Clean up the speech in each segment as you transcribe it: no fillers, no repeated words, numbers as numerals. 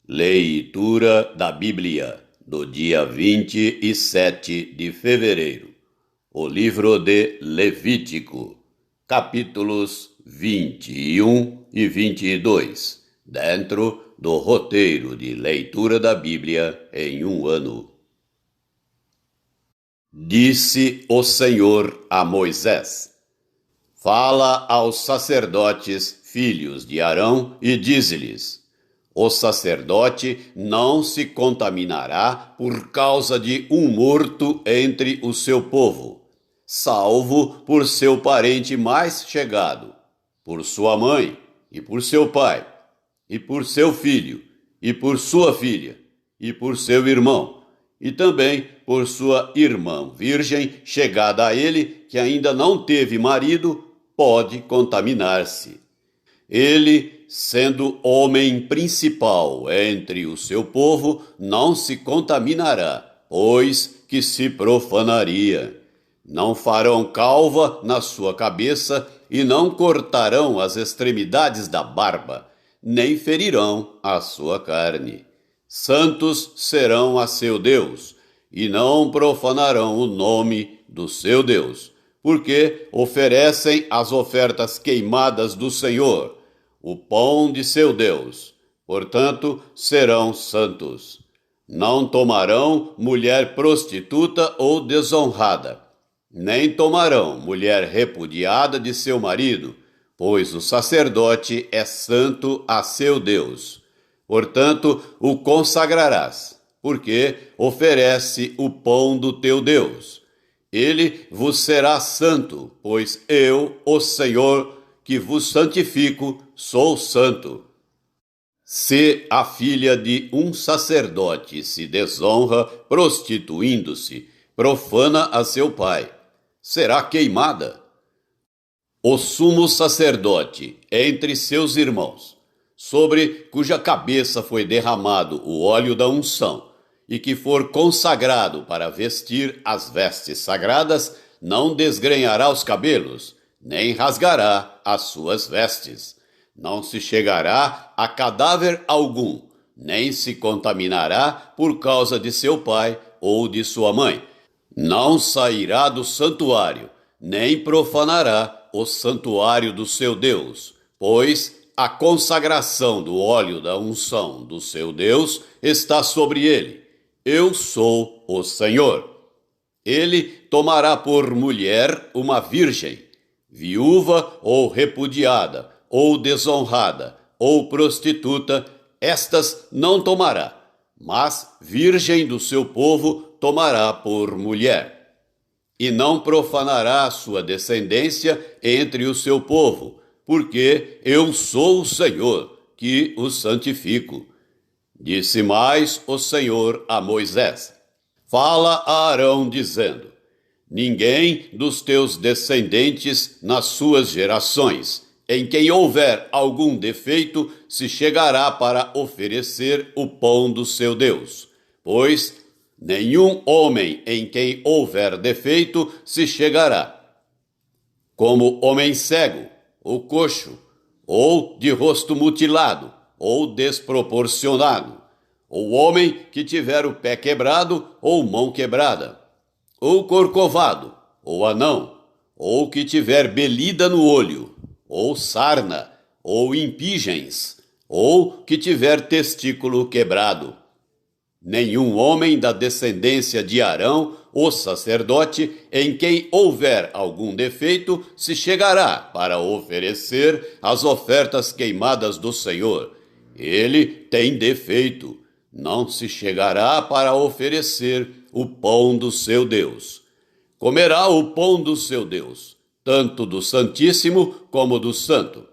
Leitura da Bíblia do dia 27 de fevereiro. O livro de Levítico, capítulos 21 e 22, dentro do roteiro de leitura da Bíblia em um ano. Disse o Senhor a Moisés: Fala aos sacerdotes, filhos de Arão, e dize-lhes: O sacerdote não se contaminará por causa de um morto entre o seu povo, salvo por seu parente mais chegado, por sua mãe e por seu pai, e por seu filho, e por sua filha, e por seu irmão, e também por sua irmã virgem chegada a ele, que ainda não teve marido, pode contaminar-se. Ele, sendo homem principal entre o seu povo, não se contaminará, pois que se profanaria. Não farão calva na sua cabeça e não cortarão as extremidades da barba, nem ferirão a sua carne. Santos serão a seu Deus, e não profanarão o nome do seu Deus, porque oferecem as ofertas queimadas do Senhor, o pão de seu Deus. Portanto, serão santos. Não tomarão mulher prostituta ou desonrada, nem tomarão mulher repudiada de seu marido, pois o sacerdote é santo a seu Deus. Portanto, o consagrarás, porque oferece o pão do teu Deus. Ele vos será santo, pois eu, o Senhor, que vos santifico, sou santo. Se a filha de um sacerdote se desonra prostituindo-se, profana a seu pai, será queimada. O sumo sacerdote entre seus irmãos, sobre cuja cabeça foi derramado o óleo da unção, e que for consagrado para vestir as vestes sagradas, não desgrenhará os cabelos, nem rasgará as suas vestes. Não se chegará a cadáver algum, nem se contaminará por causa de seu pai ou de sua mãe. Não sairá do santuário, nem profanará o santuário do seu Deus, pois a consagração do óleo da unção do seu Deus está sobre ele. Eu sou o Senhor. Ele tomará por mulher uma virgem, viúva ou repudiada, ou desonrada, ou prostituta, estas não tomará, mas virgem do seu povo tomará por mulher. E não profanará a sua descendência entre o seu povo, porque eu sou o Senhor, que o santifico. Disse mais o Senhor a Moisés: Fala a Arão, dizendo: Ninguém dos teus descendentes nas suas gerações, em quem houver algum defeito, se chegará para oferecer o pão do seu Deus. Pois nenhum homem em quem houver defeito se chegará. Como homem cego, ou coxo, ou de rosto mutilado, ou desproporcionado, ou homem que tiver o pé quebrado ou mão quebrada, ou corcovado, ou anão, ou que tiver belida no olho, ou sarna, ou impigens, ou que tiver testículo quebrado. Nenhum homem da descendência de Arão, o sacerdote, em quem houver algum defeito, se chegará para oferecer as ofertas queimadas do Senhor. Ele tem defeito, não se chegará para oferecer o pão do seu Deus. Comerá o pão do seu Deus, tanto do Santíssimo como do Santo.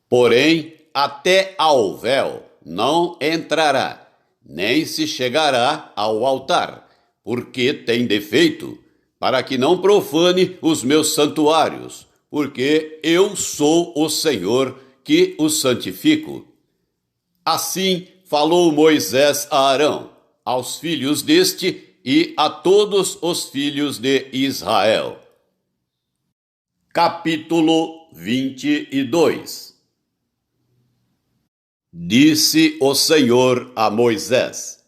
Porém, até ao véu não entrará, nem se chegará ao altar, porque tem defeito, para que não profane os meus santuários, porque eu sou o Senhor que os santifico. Assim falou Moisés a Arão, aos filhos deste e a todos os filhos de Israel. Capítulo 22. Disse o Senhor a Moisés: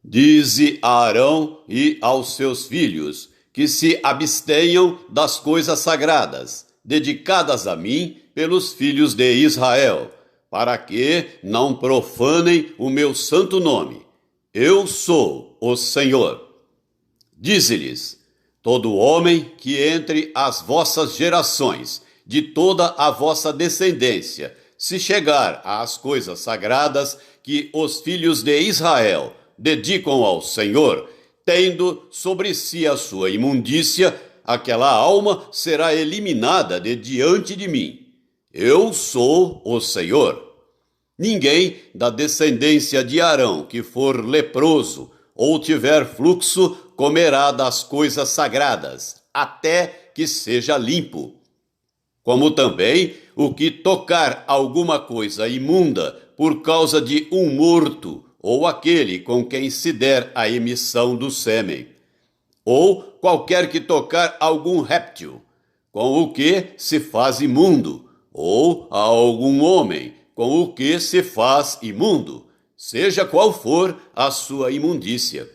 Dize a Arão e aos seus filhos que se abstenham das coisas sagradas, dedicadas a mim pelos filhos de Israel, para que não profanem o meu santo nome. Eu sou o Senhor. Dize-lhes: todo homem que entre as vossas gerações, de toda a vossa descendência, se chegar às coisas sagradas que os filhos de Israel dedicam ao Senhor, tendo sobre si a sua imundícia, aquela alma será eliminada de diante de mim. Eu sou o Senhor. Ninguém da descendência de Arão que for leproso ou tiver fluxo comerá das coisas sagradas, até que seja limpo. Como também o que tocar alguma coisa imunda por causa de um morto, ou aquele com quem se der a emissão do sêmen, ou qualquer que tocar algum réptil, com o que se faz imundo, ou a algum homem, com o que se faz imundo, seja qual for a sua imundícia.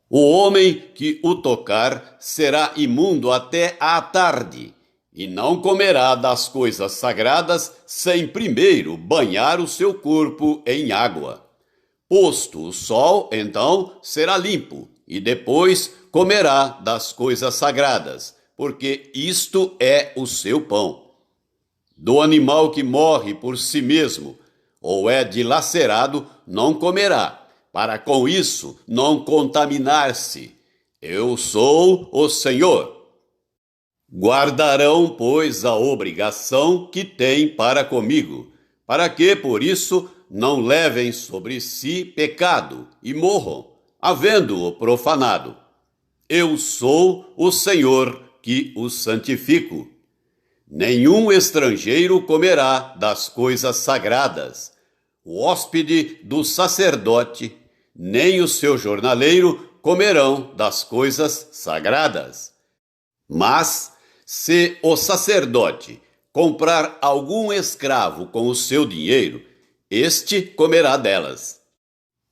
O homem que o tocar será imundo até à tarde, e não comerá das coisas sagradas sem primeiro banhar o seu corpo em água. Posto o sol, então, será limpo, e depois comerá das coisas sagradas, porque isto é o seu pão. Do animal que morre por si mesmo, ou é dilacerado, não comerá, para com isso não contaminar-se. Eu sou o Senhor. Guardarão, pois, a obrigação que têm para comigo, para que, por isso, não levem sobre si pecado e morram, havendo-o profanado. Eu sou o Senhor que os santifico. Nenhum estrangeiro comerá das coisas sagradas. O hóspede do sacerdote, nem o seu jornaleiro comerão das coisas sagradas. Mas, se o sacerdote comprar algum escravo com o seu dinheiro, este comerá delas.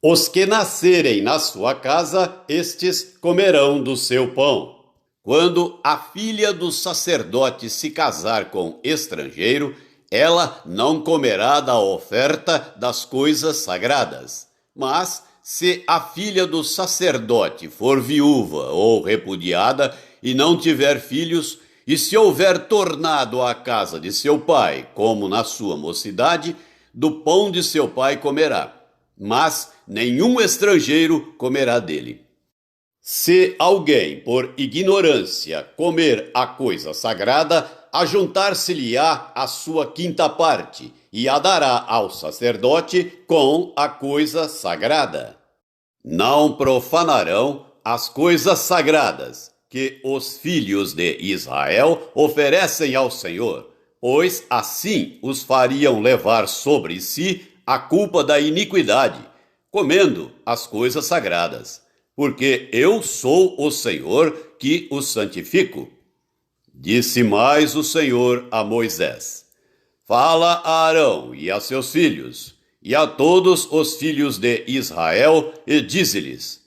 Os que nascerem na sua casa, estes comerão do seu pão. Quando a filha do sacerdote se casar com estrangeiro, ela não comerá da oferta das coisas sagradas. Mas, se a filha do sacerdote for viúva ou repudiada e não tiver filhos, e se houver tornado à casa de seu pai, como na sua mocidade, do pão de seu pai comerá, mas nenhum estrangeiro comerá dele. Se alguém, por ignorância, comer a coisa sagrada, ajuntar-se-lhe-á a sua quinta parte, e a dará ao sacerdote com a coisa sagrada. Não profanarão as coisas sagradas que os filhos de Israel oferecem ao Senhor, pois assim os fariam levar sobre si a culpa da iniquidade, comendo as coisas sagradas, porque eu sou o Senhor que os santifico. Disse mais o Senhor a Moisés: fala a Arão e a seus filhos, e a todos os filhos de Israel, e dize-lhes: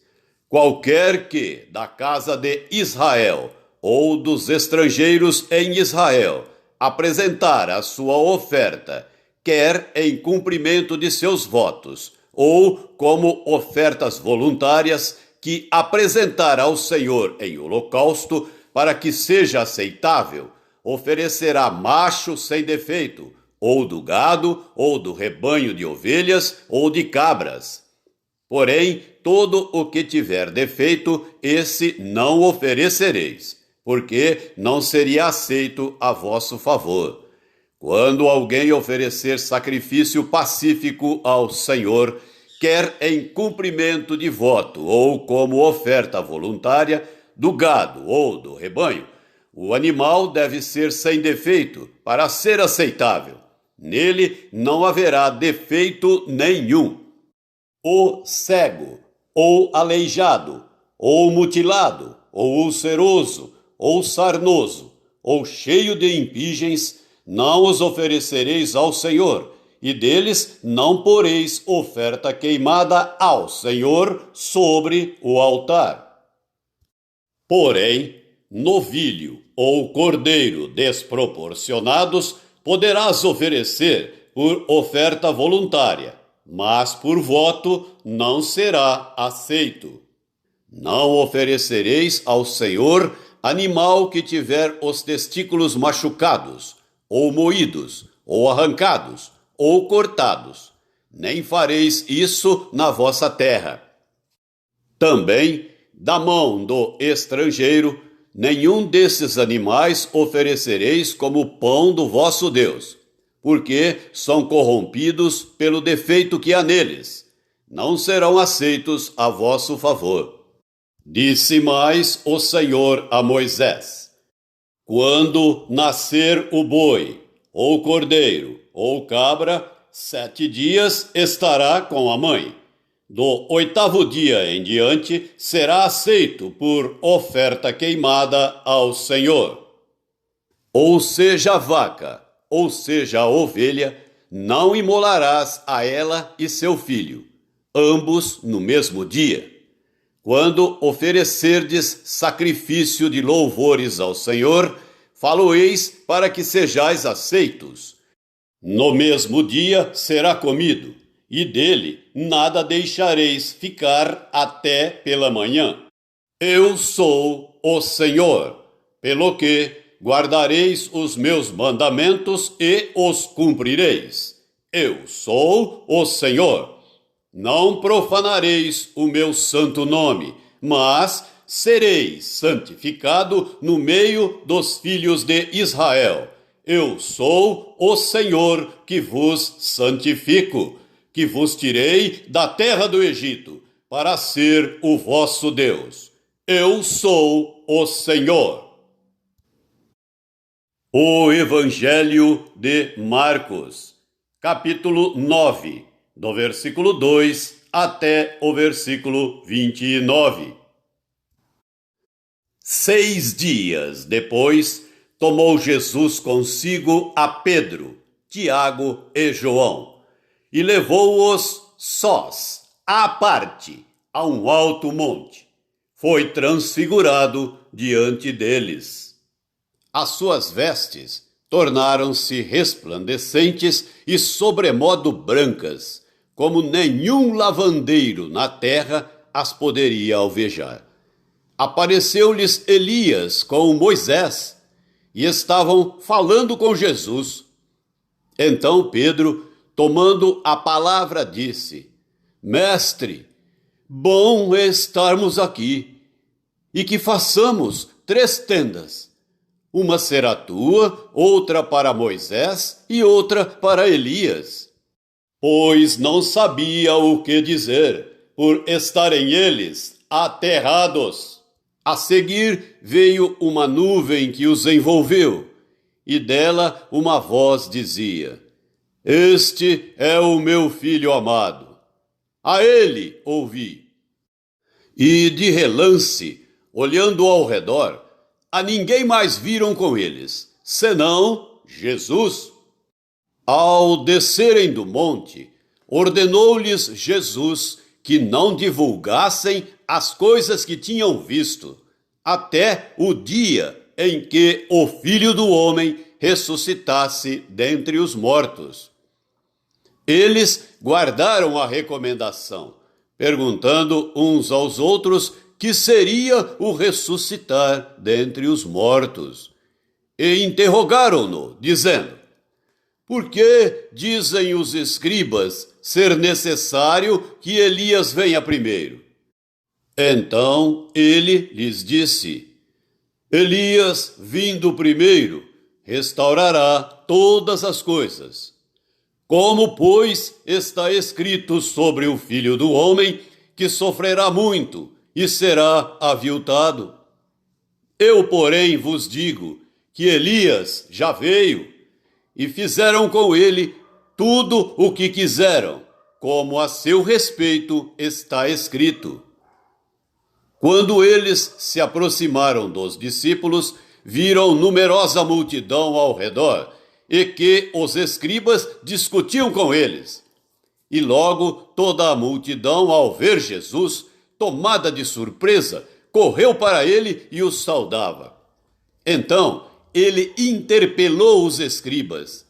qualquer que da casa de Israel ou dos estrangeiros em Israel apresentar a sua oferta, quer em cumprimento de seus votos, ou como ofertas voluntárias, que apresentar ao Senhor em holocausto, para que seja aceitável, oferecerá macho sem defeito, ou do gado, ou do rebanho de ovelhas, ou de cabras. Porém, todo o que tiver defeito, esse não oferecereis, porque não seria aceito a vosso favor. Quando alguém oferecer sacrifício pacífico ao Senhor, quer em cumprimento de voto ou como oferta voluntária, do gado ou do rebanho, o animal deve ser sem defeito para ser aceitável. Nele não haverá defeito nenhum. O cego, ou aleijado, ou mutilado, ou ulceroso, ou sarnoso, ou cheio de impingens, não os oferecereis ao Senhor, e deles não poreis oferta queimada ao Senhor sobre o altar. Porém, novilho ou cordeiro desproporcionados poderás oferecer por oferta voluntária, mas por voto não será aceito. Não oferecereis ao Senhor animal que tiver os testículos machucados, ou moídos, ou arrancados, ou cortados. Nem fareis isso na vossa terra. Também, da mão do estrangeiro, nenhum desses animais oferecereis como pão do vosso Deus, porque são corrompidos pelo defeito que há neles. Não serão aceitos a vosso favor. Disse mais o Senhor a Moisés: quando nascer o boi, ou cordeiro, ou cabra, 7 dias estará com a mãe. Do 8º dia em diante será aceito por oferta queimada ao Senhor. Ou seja a vaca, ou seja a ovelha, não imolarás a ela e seu filho, ambos no mesmo dia. Quando oferecerdes sacrifício de louvores ao Senhor, falo-eis para que sejais aceitos. No mesmo dia será comido, e dele nada deixareis ficar até pela manhã. Eu sou o Senhor, pelo que guardareis os meus mandamentos e os cumprireis. Eu sou o Senhor. Não profanareis o meu santo nome, mas sereis santificado no meio dos filhos de Israel. Eu sou o Senhor que vos santifico, que vos tirei da terra do Egito, para ser o vosso Deus. Eu sou o Senhor. O Evangelho de Marcos, capítulo 9. Do versículo 2 até o versículo 29. 6 dias depois, tomou Jesus consigo a Pedro, Tiago e João, e levou-os sós, à parte, a um alto monte. Foi transfigurado diante deles. As suas vestes tornaram-se resplandecentes e sobremodo brancas, como nenhum lavandeiro na terra as poderia alvejar. Apareceu-lhes Elias com Moisés, e estavam falando com Jesus. Então Pedro, tomando a palavra, disse: Mestre, bom é estarmos aqui, e que façamos 3 tendas. Uma será tua, outra para Moisés e outra para Elias. Pois não sabia o que dizer, por estarem eles aterrados. A seguir veio uma nuvem que os envolveu, e dela uma voz dizia: Este é o meu filho amado. A ele ouvi. E de relance, olhando ao redor, a ninguém mais viram com eles, senão Jesus. Ao descerem do monte, ordenou-lhes Jesus que não divulgassem as coisas que tinham visto, até o dia em que o Filho do Homem ressuscitasse dentre os mortos. Eles guardaram a recomendação, perguntando uns aos outros que seria o ressuscitar dentre os mortos. E interrogaram-no, dizendo: Por que dizem os escribas ser necessário que Elias venha primeiro? Então ele lhes disse: Elias, vindo primeiro, restaurará todas as coisas. Como, pois, está escrito sobre o Filho do Homem, que sofrerá muito e será aviltado. Eu, porém, vos digo que Elias já veio, e fizeram com ele tudo o que quiseram, como a seu respeito está escrito. Quando eles se aproximaram dos discípulos, viram numerosa multidão ao redor e que os escribas discutiam com eles. E logo toda a multidão, ao ver Jesus, tomada de surpresa, correu para ele e os saudava. Então ele interpelou os escribas: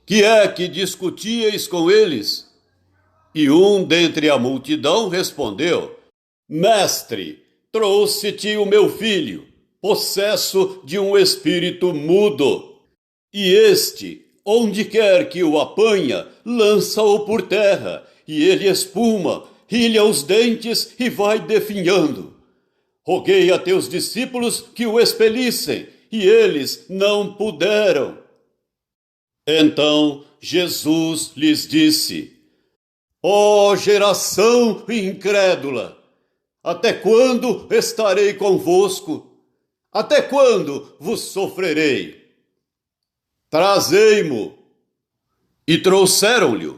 que é que discutíeis com eles? E um dentre a multidão respondeu: Mestre, trouxe-te o meu filho, possesso de um espírito mudo. E este, onde quer que o apanha, lança-o por terra, e ele espuma, rilha os dentes e vai definhando. Roguei a teus discípulos que o expelissem, e eles não puderam. Então Jesus lhes disse: Ó geração incrédula, até quando estarei convosco? Até quando vos sofrerei? Trazei-mo. E trouxeram-lhe.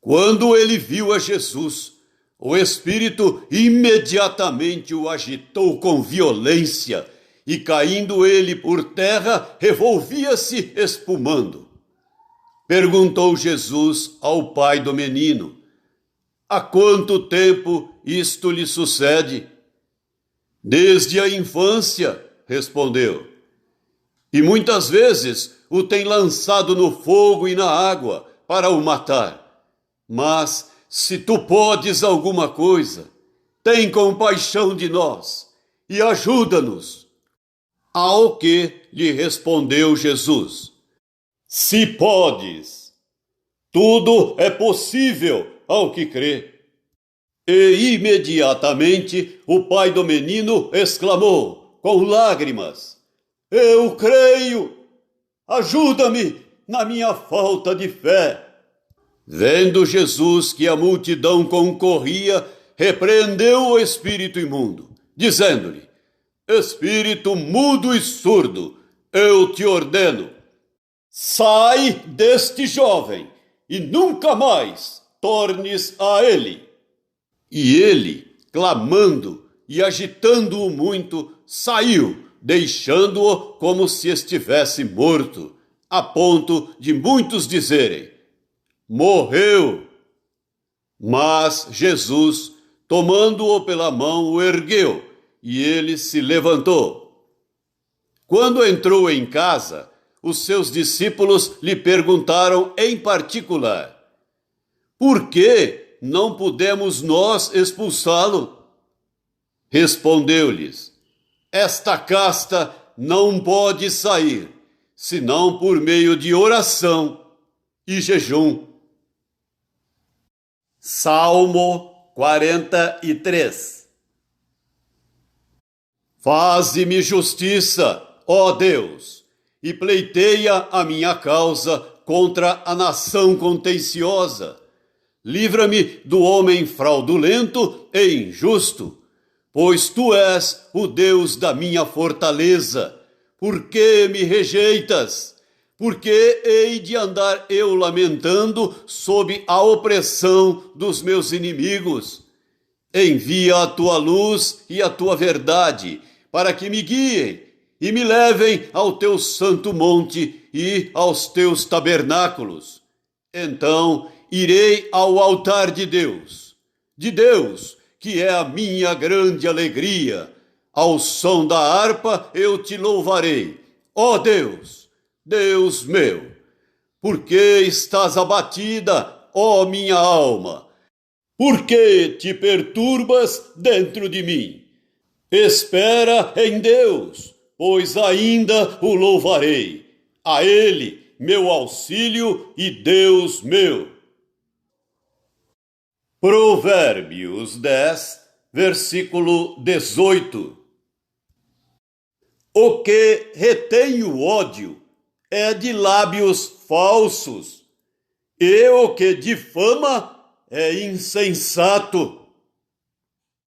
Quando ele viu a Jesus, o Espírito imediatamente o agitou com violência, e caindo ele por terra, revolvia-se espumando. Perguntou Jesus ao pai do menino: há quanto tempo isto lhe sucede? Desde a infância, respondeu. E muitas vezes o tem lançado no fogo e na água para o matar. Mas, se tu podes alguma coisa, tem compaixão de nós e ajuda-nos. Ao que lhe respondeu Jesus: se podes, tudo é possível ao que crê. E imediatamente o pai do menino exclamou, com lágrimas: eu creio, ajuda-me na minha falta de fé. Vendo Jesus que a multidão concorria, repreendeu o espírito imundo, dizendo-lhe: espírito mudo e surdo, eu te ordeno, sai deste jovem e nunca mais tornes a ele. E ele, clamando e agitando-o muito, saiu, deixando-o como se estivesse morto, a ponto de muitos dizerem: morreu. Mas Jesus, tomando-o pela mão, o ergueu, e ele se levantou. Quando entrou em casa, os seus discípulos lhe perguntaram em particular: por que não pudemos nós expulsá-lo? Respondeu-lhes: esta casta não pode sair, senão por meio de oração e jejum. Salmo 43. Faze-me justiça, ó Deus, e pleiteia a minha causa contra a nação contenciosa. Livra-me do homem fraudulento e injusto, pois tu és o Deus da minha fortaleza. Por que me rejeitas? Por que hei de andar eu lamentando sob a opressão dos meus inimigos? Envia a tua luz e a tua verdade, para que me guiem e me levem ao teu santo monte e aos teus tabernáculos. Então irei ao altar de Deus, que é a minha grande alegria. Ao som da harpa eu te louvarei, ó Deus, Deus meu. Por que estás abatida, ó minha alma? Por que te perturbas dentro de mim? Espera em Deus, pois ainda o louvarei. A Ele, meu auxílio e Deus meu. Provérbios 10, versículo 18. O que retém o ódio é de lábios falsos, e o que difama é insensato.